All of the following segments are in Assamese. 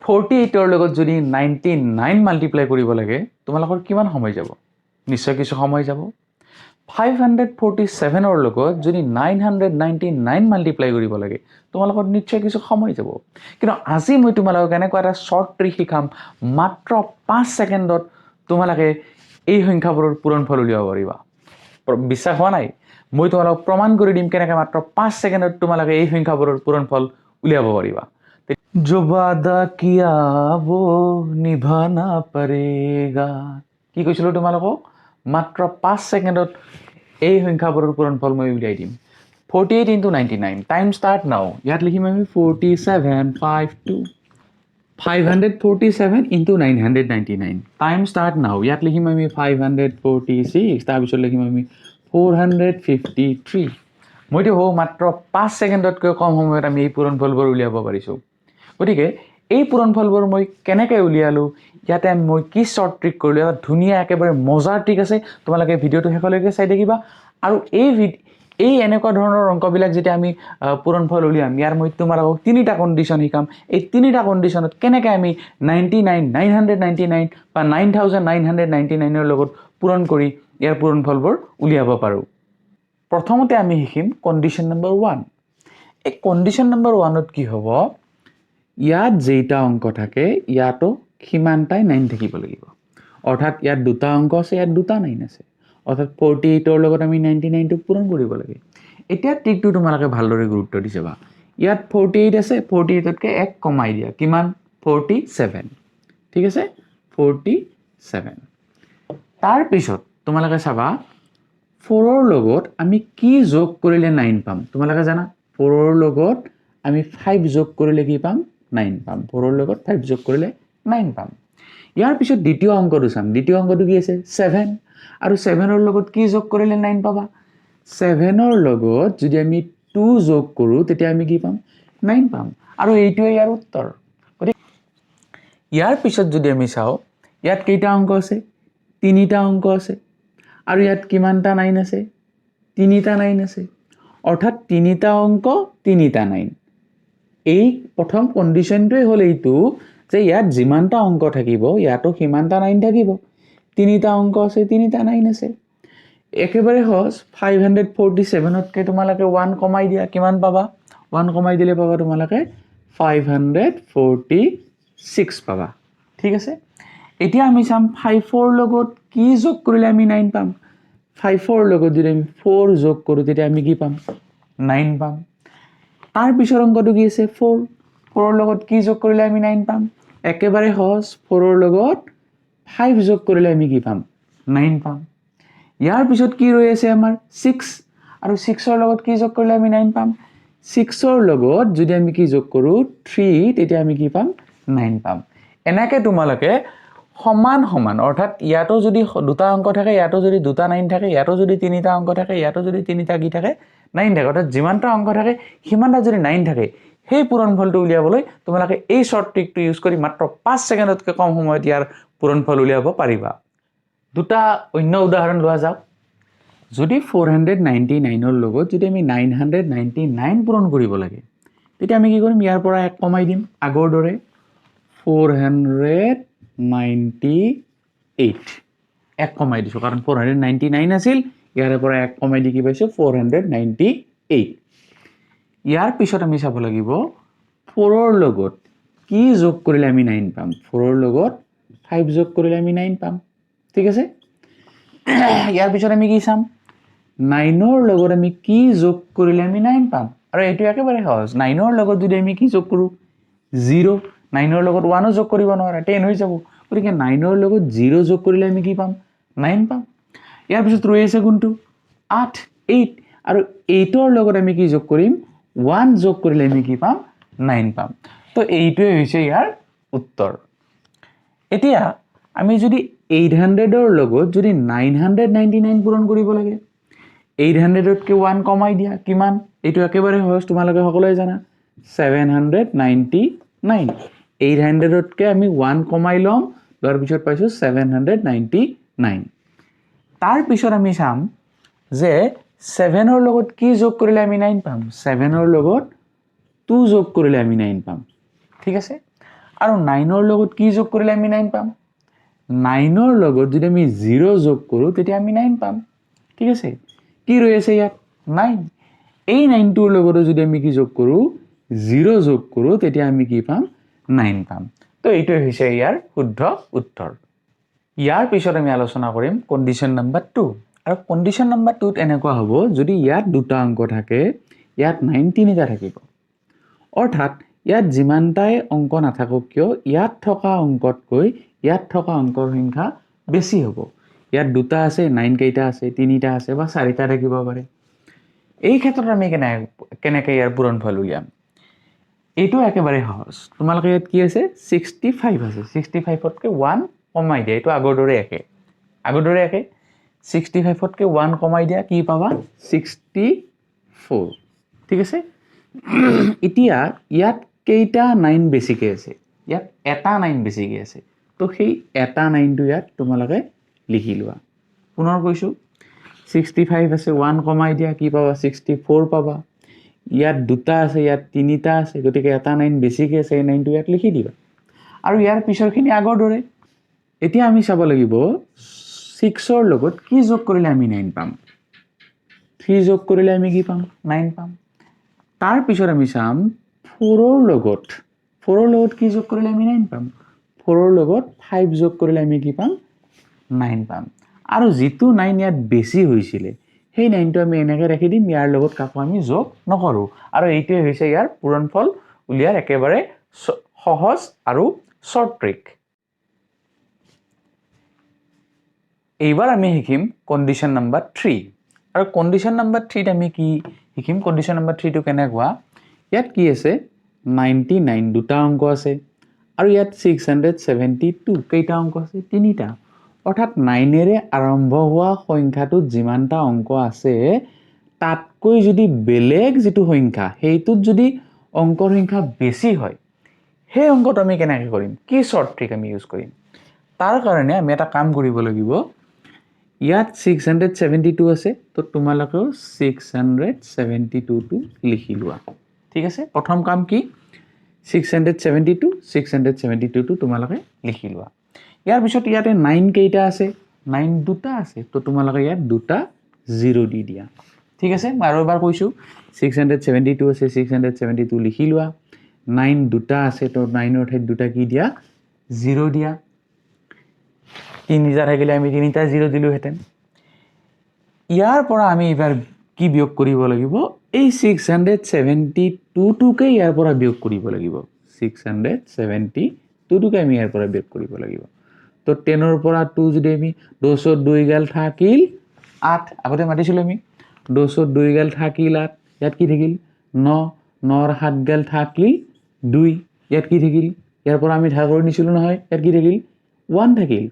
48 লগত যদি 99 মাল্টিপ্লাই কৰিব লাগে তোমালোকৰ কিমান সময় যাব নিশ্চয় কিছু সময় যাব 547 লগত যদি 999 মাল্টিপ্লাই কৰিব লাগে তোমালোকৰ নিশ্চয় কিছু সময় যাব কিন্তু আজি মই তোমালোকক এনেকুৱা এটা শৰ্ট ট্ৰিক শিকাম মাত্ৰ 5 সেকেন্ডত তোমালোকে এই সংখ্যাবোৰৰ পূৰণফল উলিয়াব পাৰিবা বিশ্বাস হোৱা নাই মই তোমালোকক প্ৰমাণ কৰি দিম কেনেকৈ মাত্ৰ 5 সেকেন্ডত তোমালোকে এই সংখ্যাবোৰৰ পূৰণফল উলিয়াব পাৰিবা जो वादा किया वो निभाना पड़ेगा কি কৈছিলো তোমালোকক মাত্ৰ 5 সেকেন্ডত এই সংখ্যাবোৰৰ পূৰণফল মই উলিয়াই দিম 48 into 99 টাইম ষ্টাৰ্ট নাও ইয়াত লিখিম আমি 4752 547 into 999 টাইম ষ্টাৰ্ট নাও ইয়াত লিখিম আমি 546 তাৰপিছত লিখিম আমি 453 মইতো মাত্ৰ 5 সেকেন্ডতকৈ কম সময়ত আমি এই পূৰণফলবোৰ উলিয়াব পাৰিছো গতিকে এই পূৰণফলবোৰ মই কেনেকৈ উলিয়ালো ইয়াতে মই কি শৰ্ট ট্ৰিক কৰিলো ধুনীয়া একেবাৰে মজাৰ ট্ৰিক আছে তোমালোকে ভিডিঅটো শেষলৈকে চাই দেখিবা আৰু এই এনেকুৱা ধৰণৰ অংকবিলাক যেতিয়া আমি পূৰণফল উলিয়াম ইয়াৰ মই তোমালোকক তিনিটা কণ্ডিশ্যন শিকাম এই তিনিটা কণ্ডিশ্যনত কেনেকৈ আমি 99999 বা 9999 ৰ লগত পূৰণ কৰি ইয়াৰ পূৰণফলবোৰ উলিয়াব পাৰোঁ প্ৰথমতে আমি শিকিম কণ্ডিশ্যন নম্বৰ 1 এই কণ্ডিশ্যন নম্বৰ 1ত কি হ'ব ইয়াত যেটা অংক থাকে ইয়াতো কিমানটাই 9 থাকিব লাগিব অৰ্থাৎ ইয়াত দুটা অংক আছে ইয়াত দুটা 9 আছে অৰ্থাৎ 48 ৰ লগত আমি 99 টো পূৰণ কৰিব লাগে এতিয়া ট্ৰিকটো তোমালোকে ভালদৰে গুৰুত্ব দিছবা ইয়াত 48 আছে 48 তকৈ এক কমাই দিয়া কিমান 47 ঠিক আছে 47 তাৰ পিছত তোমালোকে চাবা 4 ৰ লগত আমি কি যোগ কৰিলে 9 পাম তোমালোকে জানা 4 ৰ লগত আমি 5 যোগ কৰিলে কি পাম 9 পাম 4 ৰ লগত 5 যোগ কৰিলে 9 পাম ইয়াৰ পিছত দ্বিতীয় অংকটো চাম দ্বিতীয় অংকটো কি আছে 7 আৰু 7 ৰ লগত কি যোগ কৰিলে 9 পাবা 7 ৰ লগত যদি আমি 2 যোগ কৰো তেতিয়া আমি কি পাম 9 পাম আৰু এইটোৱে ইয়াৰ উত্তৰ ইয়াৰ পিছত যদি আমি চাও ইয়াত কেইটা অংক আছে তিনিটা অংক আছে আৰু ইয়াত কিমানটা 9 আছে তিনিটা 9 আছে অৰ্থাৎ তিনিটা অংক তিনিটা 9 এই প্ৰথম কণ্ডিশ্যনটোৱে হ'ল এইটো যে ইয়াত যিমানটা অংক থাকিব ইয়াতো কিমানটা 9 থাকিব তিনিটা অংক আছে তিনিটা 9 আছে একেবাৰে সহজ 547 তকৈ তোমালোকে 1 কমাই দিয়া কিমান পাবা 1 কমাই দিলে পাবা তোমালোকে 546 পাবা ঠিক আছে এতিয়া আমি চাম 5 ৰ লগত কি যোগ কৰিলে আমি 9 পাম 5 ৰ লগত যদি আমি 4 যোগ কৰো তেতিয়া আমি কি পাম 9 পাম তাৰ পিছৰ অংকটো কি আছে 4 ৰ লগত কি যোগ কৰিলে আমি 9 পাম একেবাৰে সহজ 4 ৰ লগত 5 যোগ কৰিলে আমি কি পাম 9 পাম ইয়াৰ পিছত কি ৰৈ আছে আমাৰ 6 আৰু 6 ৰ লগত কি যোগ কৰিলে আমি 9 পাম 6 ৰ লগত যদি আমি কি যোগ কৰো 3 তেতিয়া আমি কি পাম 9 পাম এনেকৈ তোমালোকে সমান সমান অৰ্থাৎ ইয়াতো যদি দুটা অংক থাকে ইয়াতো যদি দুটা 9 থাকে ইয়াতো যদি তিনিটা অংক থাকে ইয়াতো যদি তিনিটা কি থাকে 9 থাকে অৰ্থাৎ যিমানটা অংক থাকে সিমানটা যদি 9 থাকে সেই পূৰণফলটো উলিয়াবলৈ তোমালোকে এই শৰ্ট ট্ৰিকটো ইউজ কৰি মাত্ৰ 5 সেকেন্ডতকৈ কম সময়ত ইয়াৰ পূৰণফল উলিয়াব পাৰিবা দুটা অন্য উদাহৰণ লোৱা যাওক যদি 499 ৰ লগত যদি আমি 999 পূৰণ কৰিব লাগে তেতিয়া আমি কি কৰিম ইয়াৰ পৰা এক কমাই দিম আগৰ দৰে 498 এক কমাই দিছো কাৰণ 499 আছিল ইয়াৰ পৰা এক কমাই দি কি পাইছো 498 ইয়াৰ পিছত আমি চাব লাগিব 4 ৰ লগত কি যোগ কৰিলে আমি 9 পাম 4 ৰ লগত 5 যোগ কৰিলে আমি 9 পাম ঠিক আছে ইয়াৰ পিছত আমি কি চাম 9 ৰ লগত আমি কি যোগ কৰিলে আমি 9 পাম আৰু এইটো একেবাৰে সহজ 9 ৰ লগত যদি আমি কি যোগ কৰো 0 9 ৰ লগত 1 যোগ কৰিব নোৱাৰা 10 হৈ যাব গতিকে 9 ৰ লগত 0 যোগ কৰিলে আমি কি পাম 9 পাম ইয়াৰ পিছত ৰৈ আছে কোনটো 8 আৰু 8 ৰ লগত আমি কি যোগ কৰিম 1 যোগ কৰিলে আমি কি পাম 9 পাম তো এইটোৱে হৈছে ইয়াৰ উত্তৰ এতিয়া আমি যদি 800 ৰ লগত যদি 999 পূৰণ কৰিব লাগে 800 তকৈ 1 কমাই দিয়া কিমান এইটো একেবাৰে সহজ তোমালোকে সকলোৱে জানা 799 800 তকৈ আমি 1 কমাই লম তাৰ পিছত পাইছো 799 তাৰ পিছত আমি চাম যে 7 ৰ লগত কি যোগ কৰিলে আমি 9 পাম 7 ৰ লগত 2 যোগ কৰিলে আমি 9 পাম ঠিক আছে আৰু 9ৰ লগত কি যোগ কৰিলে আমি 9 পাম 9ৰ লগত যদি আমি 0 যোগ কৰোঁ তেতিয়া আমি 9 পাম ঠিক আছে কি ৰৈ আছে ইয়াত 9 এই 9টোৰ লগত যদি আমি কি যোগ কৰোঁ 0 যোগ কৰোঁ তেতিয়া আমি কি পাম 9 পাম তো এইটো হৈছে ইয়াৰ শুদ্ধ উত্তৰ ইয়াৰ পিছত আমি আলোচনা কৰিম কন্ডিশন নাম্বাৰ 2 আৰু কন্ডিশন নাম্বাৰ 2 ত এনেকুৱা হ'ব যদি ইয়াত দুটা অংক থাকে ইয়াত 9 তিনিটা থাকিব অৰ্থাৎ ইয়াত যিমানটাই অংক নাথাকক কিয় ইয়াত থকা অংকতকৈ ইয়াত থকা অংকৰ সংখ্যা বেছি হ'ব ইয়াত দুটা আছে 9 কেইটা আছে তিনিটা আছে বা চাৰিটা থাকিব পাৰে এই ক্ষেত্ৰত আমি কেনেকৈ ইয়াৰ পূৰণফল উলিয়াম এইটো একেবাৰে সহজ তোমালোকে ইয়াত কি আছে 65 আছে 65তকৈ 1 কমাই দিয়া এইটো আগৰ দৰে একে 65তকৈ 1 কমাই দিয়া কি পাবা 64 ঠিক আছে এতিয়া ইয়াত কেইটা 9 বেছিকে আছে ইয়াত এটা 9 বেছিকে আছে তো সেই এটা 9টো ইয়াত তোমালোকে লিখি লোৱা পুনৰ কৈছো 65 আছে 1 কমাই দিয়া কি পাবা 64 পাবা ইয়াত দুটা আছে ইয়াত তিনিটা আছে গতিকে এটা 9 বেছিকে আছে এই 9টো ইয়াত লিখি দিবা আৰু ইয়াৰ পিছৰখিনি আগৰ দৰে এতিয়া আমি চাব লাগিব 6ৰ লগত কি যোগ কৰিলে আমি 9 পাম 3 যোগ কৰিলে আমি কি পাম 9 পাম তাৰ পিছত আমি চাম 4ৰ লগত কি যোগ কৰিলে আমি 9 পাম 4ৰ লগত 5 যোগ কৰিলে আমি কি পাম 9 পাম আৰু যেটো 9 ইয়াত বেছি হৈছিল সেই 9টো আমি এনেকৈ ৰাখি দিম ইয়াৰ লগত কাকো আমি যোগ নকৰো আৰু এইটোৱে হৈছে ইয়াৰ পূৰণফল উলিয়াৰ একেবাৰে সহজ আৰু শৰ্ট ট্ৰিক এইবাৰ আমি শিকিম কন্ডিশন নাম্বাৰ 3 আৰু কন্ডিশন নাম্বাৰ 3 ত আমি কি শিকিম কন্ডিশন নাম্বাৰ 3 টো কেনেকুৱা ইয়াত কি আছে 99 দুটা অংক আছে আৰু ইয়াত 672 কেইটা অংক আছে তিনিটা অৰ্থাৎ 9 এৰে আৰম্ভ হোৱা সংখ্যাটোত যিমানটা অংক আছে তাতকৈ যদি বেলেগ যেটো সংখ্যা হেইটোত যদি অংকৰ সংখ্যা বেছি হয় সেই অংকটো আমি কেনেকৈ কৰিম কি শৰ্ট ট্ৰিক আমি ইউজ কৰিম তাৰ কাৰণে আমি এটা কাম কৰিব লাগিব ইয়াত 672 আছে তো তোমালোকেও 672 টো লিখি লোৱা ঠিক আছে প্ৰথম কাম কি 672 টো তোমালোকে লিখি লোৱা ইয়াৰ পিছত ইয়াতে 9 কেইটা আছে 9 দুটা আছে তো তোমালোকে ইয়াত দুটা 0 দি দিয়া ঠিক আছে মই আৰু এবাৰ কৈছো 672 আছে 672 লিখি লোৱা 9 দুটা আছে তো 9ৰ ঠাইত দুটা কি দিয়া 0 দিয়া 3000 থাকিলে আমি তিনিটা 0 দিলো হেতেন ইয়াৰ পৰা আমি এবাৰ কি বিয়োগ কৰিব লাগিব এই 672 টোকে ইয়াৰ পৰা বিয়োগ কৰিব লাগিব 672 টোকে আমি ইয়াৰ পৰা বিয়োগ কৰিব লাগিব তো 10ৰ পৰা 2 যদি আমি 202 গাল থাকিল 8 আগতে মাতিছিলো আমি 202 গাল থাকিল 8 ইয়াত কি থাকিল 9 9ৰ 7 গাল থাকিল 2 ইয়াত কি থাকিল ইয়াৰ পৰা আমি ধাৰ কৰি নিছিলো নহয় ইয়াত কি থাকিল 1 থাকিল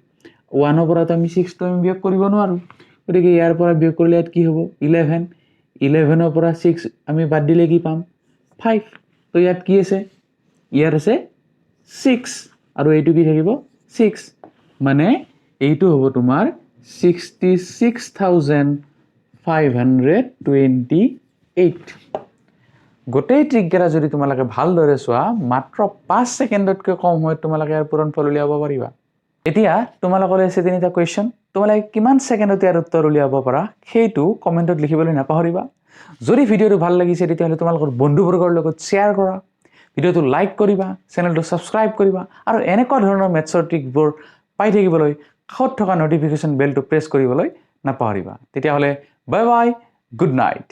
1ৰ পৰা তো আমি 6 টো আমি বিয়োগ কৰিব নোৱাৰো গতিকে ইয়াৰ পৰা বিয়োগ কৰিলে ইয়াত কি হ'ব 11 11ৰ পৰা 6 আমি বাদ দিলে কি পাম 5 তো ইয়াত কি আছে ইয়াত আছে 6 আৰু এইটো কি থাকিব 6 মানে এইটো হ'ব তোমাৰ 66528 গোটেই ট্ৰিককেইটা যদি তোমালোকে ভালদৰে চোৱা মাত্ৰ 5 ছেকেণ্ডতকৈ কম সময়ত তোমালোকে ইয়াৰ পূৰণফল উলিয়াব পাৰিবা এতিয়া তোমালোকৰ আছে তিনিটা কোৱেশ্চন তোমালোকে কিমান ছেকেণ্ডত ইয়াৰ উত্তৰ উলিয়াব পাৰা সেইটো কমেন্টত লিখিবলৈ নাপাহৰিবা যদি ভিডিওটো ভাল লাগিছে তেতিয়াহলে তোমালোকৰ বন্ধুবৰ্গৰ লগত শ্বেয়াৰ কৰা ভিডিওটো লাইক কৰিবা চেনেলটো সাবস্ক্ৰাইব কৰিবা আৰু এনেকুৱা ধৰণৰ মেথছৰ ট্ৰিকবোৰ পাই থাকিবলৈ কাষত থকা নটিফিকেশন বেলটো প্ৰেছ কৰিবলৈ নাপাহৰিবা তেতিয়াহলে বাই বাই গুড নাইট